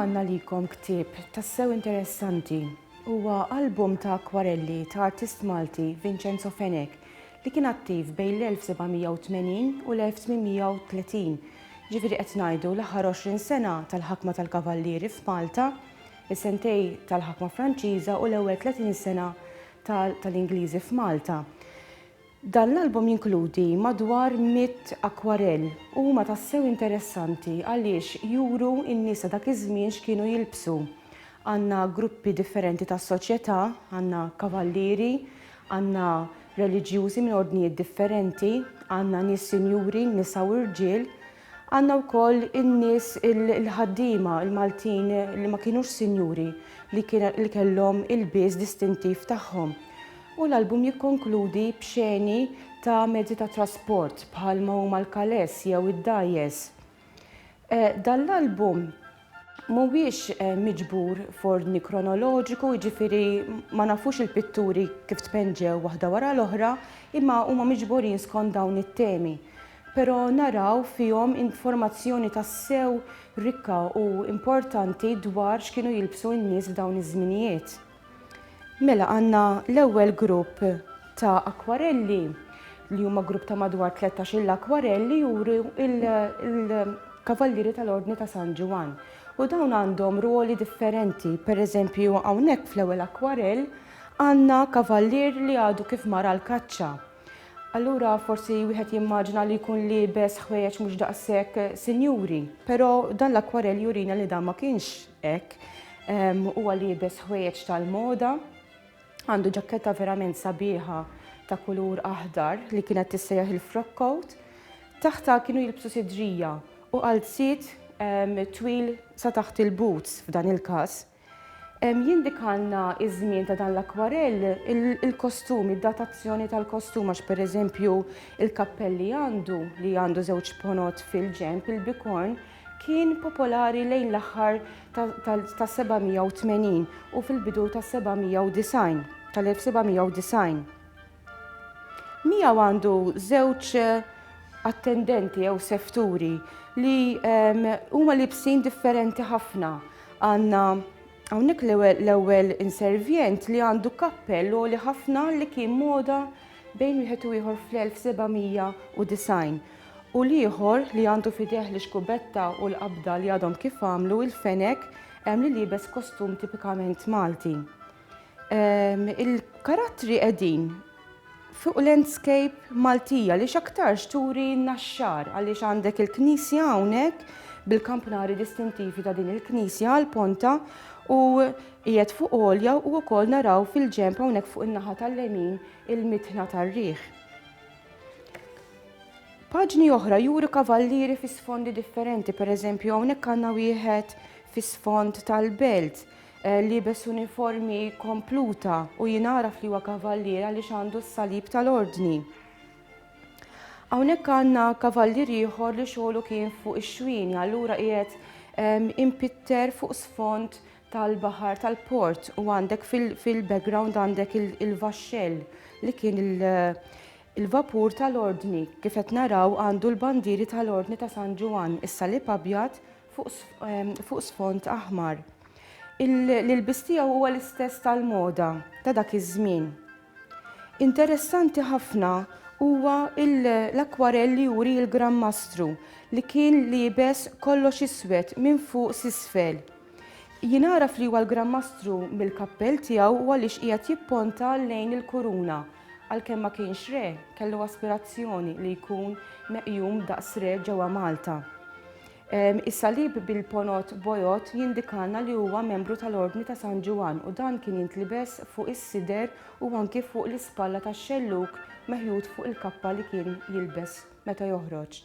għandna likom ktieb tassew interessanti. Huwa album ta' akwarelli ta' artist Malti Vincenzo Fenech li kien attiv bejn l-1780 u l-1830. Ġifieri qed ngħidu l-aħħar 20 sena tal-ħakma tal-Kavallieri f'Malta, is-sentej tal-ħakma Franċiża u l-ewwel 30 sena tal-Ingliżi f'Malta. Dan l-album jinkludi madwar 100 akwarell u huma tassew interessanti għaliex juru n-nisa dak iż-żmien x'kienu jilbsu. Għandna gruppi differenti tas-soċjetà, għandna kavallieri, għandna reliġjużi minn ordnijiet differenti, għandna nies sinjuri, nisa u irġiel, għandna wkoll in-nies il-ħaddiema, il-Maltin li ma kinux sinjuri li kellhom il-biż distintiv tagħhom. U l-album jikkonkludi b'xeni ta' mezzi ta' trasport bħalma huma l-kaless jew id-dajes. Dan l-album mhuwiex miġbur f'ordni kronoloġiku, jiġifieri ma nafux il-pitturi kif tpenġew waħda wara l-oħra, imma huma miġburin skont dawn it-temi. Però naraw fihom informazzjoni tassew rikka u importanti dwar x'kienu jilbsu n-nies f'dawn iż-żminijiet. Mela għandna l-ewwel grupp ta' akwarelli li huma grupp ta' madwar 13 akwarelli juru il-Kavallieri tal-Ordni ta' San Ġuwan. U dawn għandhom ruoli differenti. Pereżempju hawnhekk fl-ewwel akwarell għandna kavallier li għadu kif mara l-kaċċa. Allura forsi wieħed jimmaġina li jkun liebes ħwejjeġ mhux daqshekk sinjuri, però dan l-akwarell jurina li dan ma kienx hekk. Huwa liebes ħwejjeġ tal-moda, għandu ġaketta verament sabiħa ta' kulur aħdar li kienet tissejjaħ il-frock coat, taħta kienu jilbsu sidrija u qalzit twil sa taħt il-boots f'dan il-każ. Jindikalna iż-żmien ta' dan l-akwarell il-kostum, id-datazzjoni tal-kostum għax pereżempju il-kappell li għandu żewġ ponot fil-ġenb, il-bikorn, kien popolari lejn l-aħħar tas-780 u fil-bidu tas-790, tal-1790. Miegħu għandu żewġ attendenti jew sefturi li huma libsin differenti ħafna. Għandna hawnhekk l-ewwel inservjent li għandu kappell li ħafna li kien moda bejn wieħed u ieħor fl-1790. U l-ieħor li għandu fideh l-xkubetta u l-qabda li għadhom kif għamlu il-Fenech li liebes kostum tipikament Malti. Il-karattri qegħdin fuq landscape Maltija li x'aktarx turi n-naxxar għaliex għandek il-Knisja hawnhekk bil-kampanari distintivi ta' din il-Knisja għall-ponta u qiegħed fuq għolja u wkoll naraw fil-ġenb hawnhekk fuq in-naħa tal-lemin il-mitħna tar-riħ. Paġni oħra juri kavallieri fi sfondi differenti, pereżempju hawnhekk għandna wieħed fi sfond tal-belt, liebes uniformi kompluta u jingħaraf li huwa kavallier għaliex għandu s-salib tal-ordni. Hawnhekk għandna kavallier ieħor li xogħlu kien fuq ix-xwini, allura qiegħed impitter fuq sfond tal-baħar tal-port u għandek fil-background għandek il-vaxxell li kien il-vapur tal-ordni, kif qed naraw għandu l-bandieri tal-Ordni ta' San Ġuwan, is-salib abjad fuq sfond aħmar. L-ilbis tiegħu huwa l-istess tal-moda ta' dak iż-żmien. Interessanti ħafna huwa l-akwarell li juri l-Gran Mastru li kien liebes kollox iswed minn fuq s'isfel. Jingħaraf li huwa l-Gran Mastru mill-kappell tiegħu għaliex qiegħed jipponta lejn il-kuruna. Għalkemm ma kienx re, kellu aspirazzjoni li jkun meqjum daqs re ġewwa Malta. Is-salib bil-ponot bojot jindikalna li huwa membru tal-Ordni ta' San Ġuwan u dan kien jintlibes fuq is-sider u anke fuq l-ispalla tax-xelluk meħjud fuq il-kappa li kien jilbes meta joħroġ.